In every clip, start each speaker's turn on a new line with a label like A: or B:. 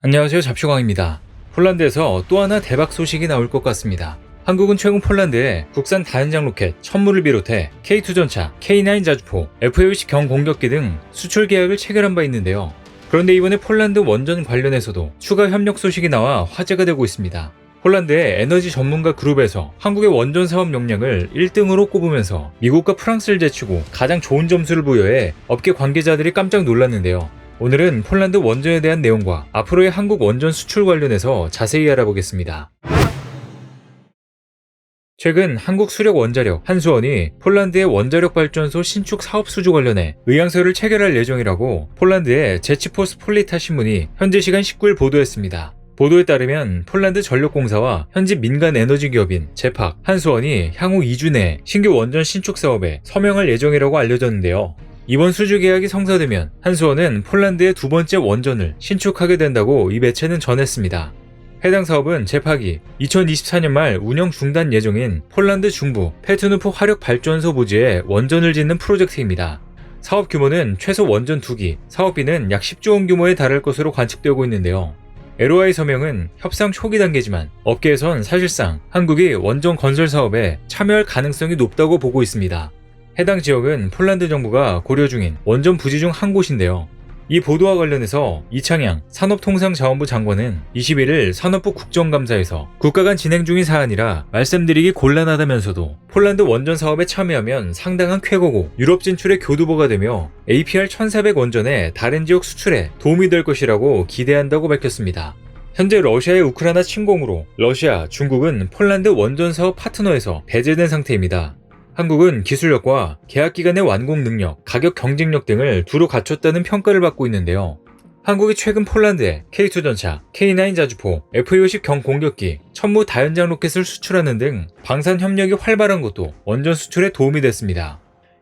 A: 안녕하세요. 잡쇼광입니다. 폴란드에서 또 하나 대박 소식이 나올 것 같습니다. 한국은 최근 폴란드에 국산 다연장 로켓 천무를 비롯해 K2 전차, K9 자주포, FA-50 경공격기 등 수출 계약을 체결한 바 있는데요. 그런데 이번에 폴란드 원전 관련해서도 추가 협력 소식이 나와 화제가 되고 있습니다. 폴란드의 에너지 전문가 그룹에서 한국의 원전 사업 역량을 1등으로 꼽으면서 미국과 프랑스를 제치고 가장 좋은 점수를 부여해 업계 관계자들이 깜짝 놀랐는데요. 오늘은 폴란드 원전에 대한 내용과 앞으로의 한국 원전 수출 관련해서 자세히 알아보겠습니다. 최근 한국수력원자력 한수원이 폴란드의 원자력 발전소 신축 사업 수주 관련해 의향서를 체결할 예정이라고 폴란드의 제치포스폴리타 신문이 현지 시간 19일 보도했습니다. 보도에 따르면 폴란드 전력공사와 현지 민간 에너지 기업인 제팍, 한수원이 향후 2주 내에 신규 원전 신축 사업에 서명할 예정이라고 알려졌는데요. 이번 수주 계약이 성사되면 한수원은 폴란드의 두 번째 원전을 신축하게 된다고 이 매체는 전했습니다. 해당 사업은 제팍이 2024년 말 운영 중단 예정인 폴란드 중부 페트누프 화력발전소 부지에 원전을 짓는 프로젝트입니다. 사업 규모는 최소 원전 2기, 사업비는 약 10조 원 규모에 달할 것으로 관측되고 있는데요. LOI 서명은 협상 초기 단계지만 업계에선 사실상 한국이 원전 건설 사업에 참여할 가능성이 높다고 보고 있습니다. 해당 지역은 폴란드 정부가 고려 중인 원전 부지 중 한 곳인데요. 이 보도와 관련해서 이창양 산업통상자원부 장관은 21일 산업부 국정감사에서 국가 간 진행 중인 사안이라 말씀드리기 곤란하다면서도 폴란드 원전 사업에 참여하면 상당한 쾌거고 유럽 진출의 교두보가 되며 APR 1400 원전의 다른 지역 수출에 도움이 될 것이라고 기대한다고 밝혔습니다. 현재 러시아의 우크라이나 침공으로 러시아, 중국은 폴란드 원전 사업 파트너에서 배제된 상태입니다. 한국은 기술력과 계약기간의 완공 능력, 가격 경쟁력 등을 두루 갖췄다는 평가를 받고 있는데요. 한국이 최근 폴란드에 K2 전차, K9 자주포, FA-50 경공격기, 천무 다연장 로켓을 수출하는 등 방산 협력이 활발한 것도 원전 수출에 도움이 됐습니다.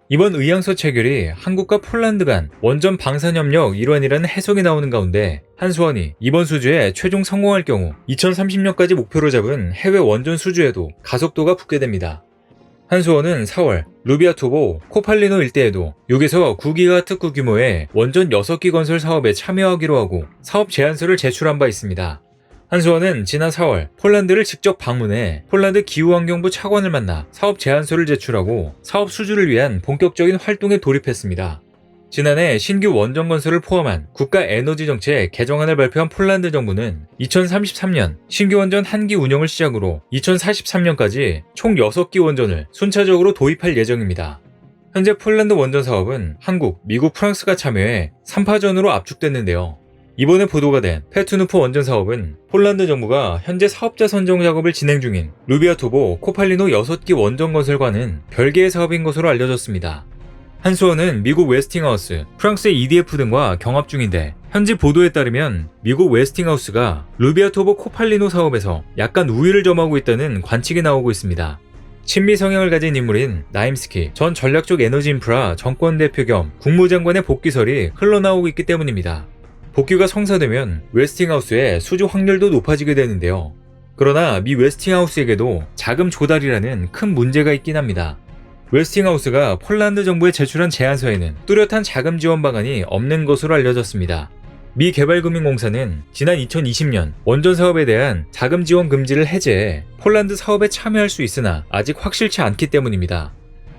A: 이번 의향서 체결이 한국과 폴란드 간 원전 방산 협력 일환이라는 해석이 나오는 가운데 한수원이 이번 수주에 최종 성공할 경우 2030년까지 목표로 잡은 해외 원전 수주에도 가속도가 붙게 됩니다. 한수원은 4월 루비아토보, 코팔리노 일대에도 6에서 9기가와트 규모의 원전 6기 건설 사업에 참여하기로 하고 사업 제안서를 제출한 바 있습니다. 한수원은 지난 4월 폴란드를 직접 방문해 폴란드 기후환경부 차관을 만나 사업 제안서를 제출하고 사업 수주를 위한 본격적인 활동에 돌입했습니다. 지난해 신규 원전 건설을 포함한 국가 에너지 정책 개정안을 발표한 폴란드 정부는 2033년 신규 원전 1기 운영을 시작으로 2043년까지 총 6기 원전을 순차적으로 도입할 예정입니다. 현재 폴란드 원전 사업은 한국, 미국, 프랑스가 참여해 3파전으로 압축됐는데요. 이번에 보도가 된 페트누프 원전 사업은 폴란드 정부가 현재 사업자 선정 작업을 진행 중인 루비아토보, 코팔리노 6기 원전 건설과는 별개의 사업인 것으로 알려졌습니다. 한수원은 미국 웨스팅하우스, 프랑스의 EDF 등과 경합 중인데 현지 보도에 따르면 미국 웨스팅하우스가 루비아토보 코팔리노 사업에서 약간 우위를 점하고 있다는 관측이 나오고 있습니다. 친미 성향을 가진 인물인 나임스키 전 전략적 에너지 인프라 정권 대표 겸 국무장관의 복귀설이 흘러나오고 있기 때문입니다. 복귀가 성사되면 웨스팅하우스의 수주 확률도 높아지게 되는데요. 그러나 미 웨스팅하우스에게도 자금 조달이라는 큰 문제가 있긴 합니다. 웨스팅하우스가 폴란드 정부에 제출한 제안서에는 뚜렷한 자금 지원 방안이 없는 것으로 알려졌습니다. 미 개발금융공사는 지난 2020년 원전 사업에 대한 자금 지원 금지를 해제해 폴란드 사업에 참여할 수 있으나 아직 확실치 않기 때문입니다.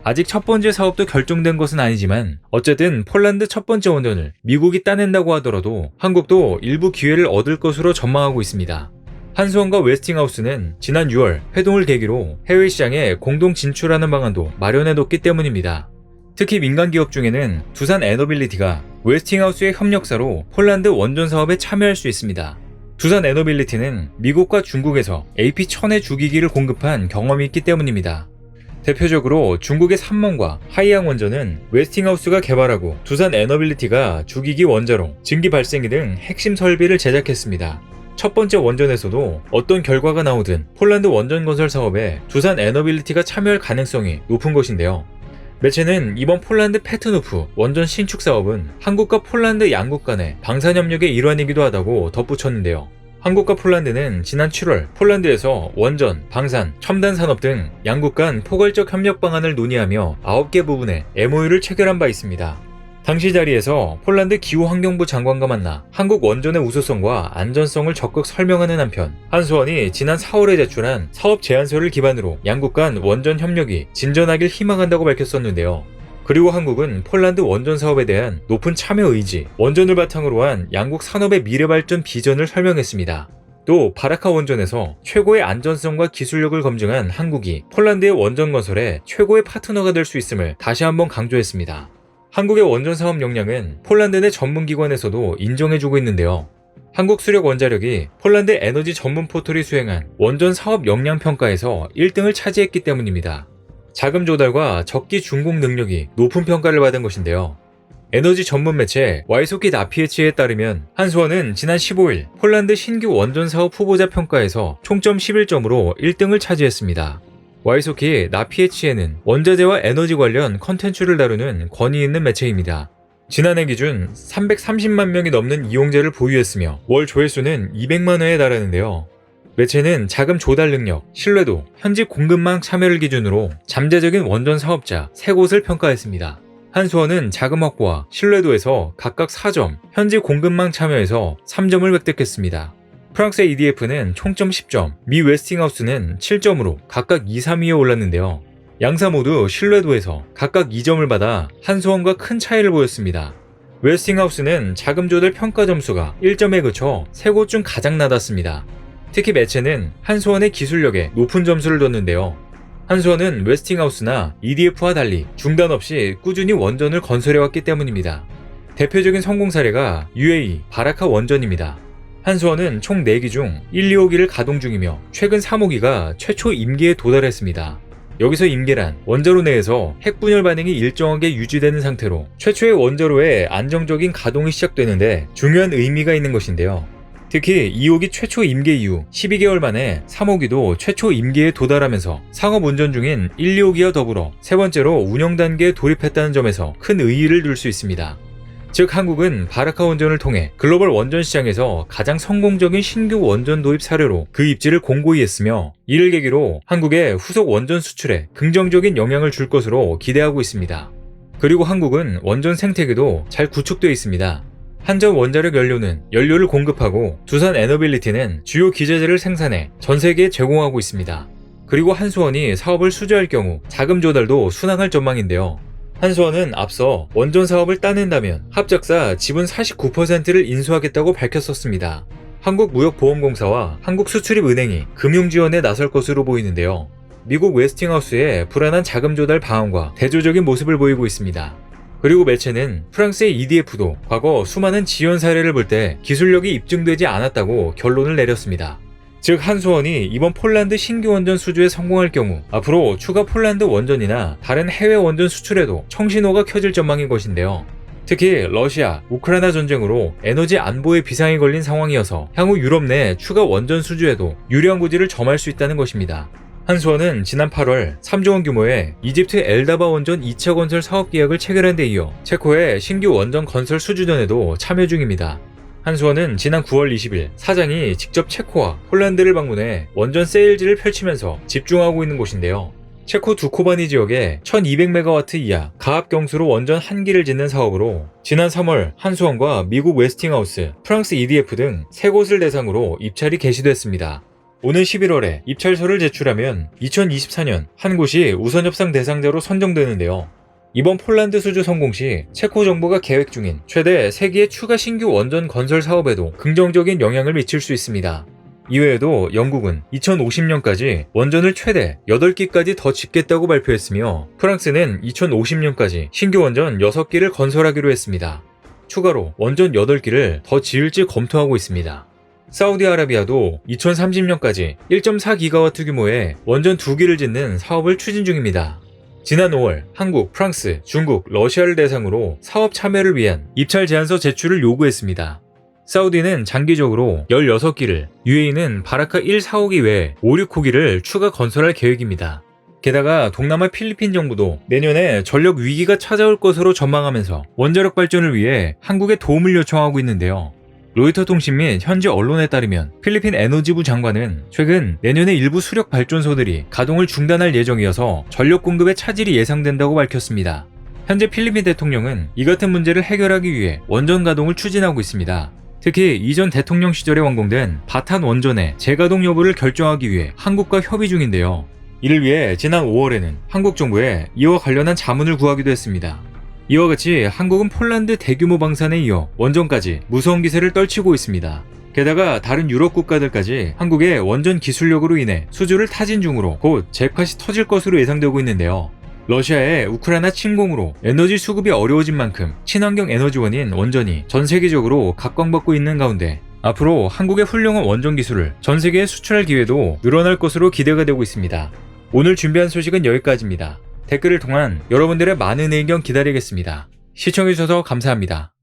A: 아직 첫 번째 사업도 결정된 것은 아니지만 어쨌든 폴란드 첫 번째 원전을 미국이 따낸다고 하더라도 한국도 일부 기회를 얻을 것으로 전망하고 있습니다. 한수원과 웨스팅하우스는 지난 6월 회동을 계기로 해외 시장에 공동 진출하는 방안도 마련해뒀기 때문입니다. 특히 민간 기업 중에는 두산 에너빌리티가 웨스팅하우스의 협력사로 폴란드 원전 사업에 참여할 수 있습니다. 두산 에너빌리티는 미국과 중국에서 AP-1000의 주기기를 공급한 경험이 있기 때문입니다. 대표적으로 중국의 삼먼과 하이양 원전은 웨스팅하우스가 개발하고 두산 에너빌리티가 주기기 원자로, 증기 발생기 등 핵심 설비를 제작했습니다. 첫 번째 원전에서도 어떤 결과가 나오든 폴란드 원전 건설 사업에 두산 에너빌리티가 참여할 가능성이 높은 것인데요. 매체는 이번 폴란드 페트누프 원전 신축 사업은 한국과 폴란드 양국 간의 방산협력의 일환이기도 하다고 덧붙였는데요. 한국과 폴란드는 지난 7월 폴란드에서 원전, 방산, 첨단 산업 등 양국 간 포괄적 협력 방안을 논의하며 9개 부분에 MOU를 체결한 바 있습니다. 당시 자리에서 폴란드 기후환경부 장관과 만나 한국 원전의 우수성과 안전성을 적극 설명하는 한편 한수원이 지난 4월에 제출한 사업 제안서를 기반으로 양국 간 원전 협력이 진전하길 희망한다고 밝혔었는데요. 그리고 한국은 폴란드 원전 사업에 대한 높은 참여 의지, 원전을 바탕으로 한 양국 산업의 미래 발전 비전을 설명했습니다. 또 바라카 원전에서 최고의 안전성과 기술력을 검증한 한국이 폴란드의 원전 건설에 최고의 파트너가 될 수 있음을 다시 한번 강조했습니다. 한국의 원전 사업 역량은 폴란드 내 전문기관에서도 인정해주고 있는데요. 한국수력원자력이 폴란드 에너지 전문 포털이 수행한 원전 사업 역량 평가에서 1등을 차지했기 때문입니다. 자금 조달과 적기 준공 능력이 높은 평가를 받은 것인데요. 에너지 전문 매체 와이소키 나피에치에 따르면 한수원은 지난 15일 폴란드 신규 원전 사업 후보자 평가에서 총점 11점으로 1등을 차지했습니다. 와이소키 나피에치에는 원자재와 에너지 관련 컨텐츠를 다루는 권위 있는 매체입니다. 지난해 기준 330만 명이 넘는 이용자를 보유했으며 월 조회수는 200만 회에 달하는데요. 매체는 자금 조달 능력, 신뢰도, 현지 공급망 참여를 기준으로 잠재적인 원전 사업자 3곳을 평가했습니다. 한수원은 자금 확보와 신뢰도에서 각각 4점, 현지 공급망 참여에서 3점을 획득했습니다. 프랑스의 EDF는 총점 10점, 미 웨스팅하우스는 7점으로 각각 2, 3위에 올랐는데요. 양사 모두 신뢰도에서 각각 2점을 받아 한수원과 큰 차이를 보였습니다. 웨스팅하우스는 자금 조달 평가 점수가 1점에 그쳐 3곳 중 가장 낮았습니다. 특히 매체는 한수원의 기술력에 높은 점수를 뒀는데요. 한수원은 웨스팅하우스나 EDF와 달리 중단 없이 꾸준히 원전을 건설해왔기 때문입니다. 대표적인 성공 사례가 UAE 바라카 원전입니다. 한수원은 총 4기 중 1, 2호기를 가동 중이며 최근 3호기가 최초 임기에 도달했습니다. 여기서 임계란, 원자로 내에서 핵분열 반응이 일정하게 유지되는 상태로 최초의 원자로의 안정적인 가동이 시작되는데 중요한 의미가 있는 것인데요. 특히 2호기 최초 임계 이후 12개월 만에 3호기도 최초 임계에 도달하면서 상업 운전 중인 1, 2호기와 더불어 세 번째로 운영 단계에 돌입했다는 점에서 큰 의의를 둘 수 있습니다. 즉 한국은 바라카 원전을 통해 글로벌 원전 시장에서 가장 성공적인 신규 원전 도입 사례로 그 입지를 공고히 했으며 이를 계기로 한국의 후속 원전 수출에 긍정적인 영향을 줄 것으로 기대하고 있습니다. 그리고 한국은 원전 생태계도 잘 구축되어 있습니다. 한전 원자력 연료는 연료를 공급하고 두산 에너빌리티는 주요 기재재를 생산해 전 세계에 제공하고 있습니다. 그리고 한수원이 사업을 수주할 경우 자금 조달도 순항할 전망인데요. 한수원은 앞서 원전 사업을 따낸다면 합작사 지분 49%를 인수하겠다고 밝혔었습니다. 한국무역보험공사와 한국수출입은행이 금융지원에 나설 것으로 보이는데요. 미국 웨스팅하우스의 불안한 자금 조달 방안과 대조적인 모습을 보이고 있습니다. 그리고 매체는 프랑스의 EDF도 과거 수많은 지원 사례를 볼 때 기술력이 입증되지 않았다고 결론을 내렸습니다. 즉 한수원이 이번 폴란드 신규 원전 수주에 성공할 경우 앞으로 추가 폴란드 원전이나 다른 해외 원전 수출에도 청신호가 켜질 전망인 것인데요. 특히 러시아, 우크라이나 전쟁으로 에너지 안보에 비상이 걸린 상황이어서 향후 유럽 내 추가 원전 수주에도 유리한 고지를 점할 수 있다는 것입니다. 한수원은 지난 8월 3조 원 규모의 이집트 엘다바 원전 2차 건설 사업 계약을 체결한 데 이어 체코의 신규 원전 건설 수주전에도 참여 중입니다. 한수원은 지난 9월 20일 사장이 직접 체코와 폴란드를 방문해 원전 세일즈를 펼치면서 집중하고 있는 곳인데요. 체코 두코바니 지역에 1200메가와트 이하 가압 경수로 원전 1기를 짓는 사업으로 지난 3월 한수원과 미국 웨스팅하우스, 프랑스 EDF 등 3곳을 대상으로 입찰이 개시됐습니다. 오는 11월에 입찰서를 제출하면 2024년 한 곳이 우선협상 대상자로 선정되는데요. 이번 폴란드 수주 성공 시 체코 정부가 계획 중인 최대 3기의 추가 신규 원전 건설 사업에도 긍정적인 영향을 미칠 수 있습니다. 이외에도 영국은 2050년까지 원전을 최대 8기까지 더 짓겠다고 발표했으며 프랑스는 2050년까지 신규 원전 6기를 건설하기로 했습니다. 추가로 원전 8기를 더 지을지 검토하고 있습니다. 사우디아라비아도 2030년까지 1.4기가와트 규모의 원전 2기를 짓는 사업을 추진 중입니다. 지난 5월 한국, 프랑스, 중국, 러시아를 대상으로 사업 참여를 위한 입찰 제안서 제출을 요구했습니다. 사우디는 장기적으로 16기를, UAE는 바라카 1, 4호기 외에 5, 6호기를 추가 건설할 계획입니다. 게다가 동남아 필리핀 정부도 내년에 전력 위기가 찾아올 것으로 전망하면서 원자력 발전을 위해 한국에 도움을 요청하고 있는데요. 로이터 통신 및 현지 언론에 따르면 필리핀 에너지부 장관은 최근 내년에 일부 수력 발전소들이 가동을 중단할 예정이어서 전력 공급에 차질이 예상된다고 밝혔습니다. 현재 필리핀 대통령은 이 같은 문제를 해결하기 위해 원전 가동을 추진하고 있습니다. 특히 이전 대통령 시절에 완공된 바탄 원전의 재가동 여부를 결정하기 위해 한국과 협의 중인데요. 이를 위해 지난 5월에는 한국 정부에 이와 관련한 자문을 구하기도 했습니다. 이와 같이 한국은 폴란드 대규모 방산에 이어 원전까지 무서운 기세를 떨치고 있습니다. 게다가 다른 유럽 국가들까지 한국의 원전 기술력으로 인해 수주를 타진 중으로 곧 잭팟이 터질 것으로 예상되고 있는데요. 러시아의 우크라이나 침공으로 에너지 수급이 어려워진 만큼 친환경 에너지원인 원전이 전 세계적으로 각광받고 있는 가운데 앞으로 한국의 훌륭한 원전 기술을 전 세계에 수출할 기회도 늘어날 것으로 기대가 되고 있습니다. 오늘 준비한 소식은 여기까지입니다. 댓글을 통한 여러분들의 많은 의견 기다리겠습니다. 시청해주셔서 감사합니다.